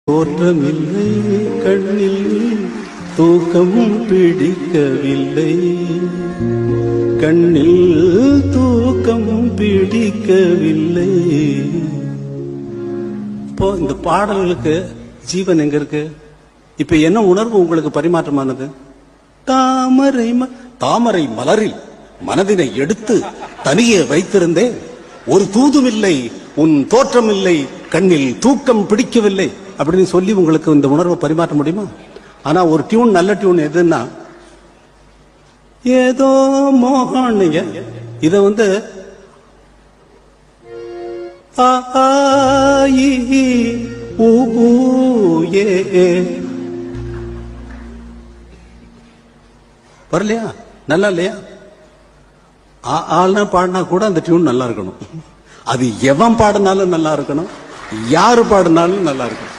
தோற்றமில்லை கண்ணில் தூக்கமும் பிடிக்கவில்லை, கண்ணில் தூக்கமும் பிடிக்கவில்லை. இப்போ இந்த பாடல்களுக்கு ஜீவன் எங்க இருக்கு? இப்ப என்ன உணர்வு உங்களுக்கு பரிமாற்றமானது? தாமரை மலரில் மனதினை எடுத்து தனியே வைத்திருந்தேன், ஒரு தூதுமில்லை, உன் தோற்றமில்லை, கண்ணில் தூக்கம் பிடிக்கவில்லை அப்படின்னு சொல்லி உங்களுக்கு இந்த உணர்வை பரிமாற்ற முடியுமா? ஆனா ஒரு டியூன், நல்ல டியூன் எதுன்னா ஏதோ மோகன். இத வரலையா? நல்லா இல்லையா? ஆள்னா பாடினா கூட அந்த டியூன் நல்லா இருக்கணும். அது எவன் பாடினாலும் நல்லா இருக்கணும், யாரு பாடினாலும் நல்லா இருக்கணும்.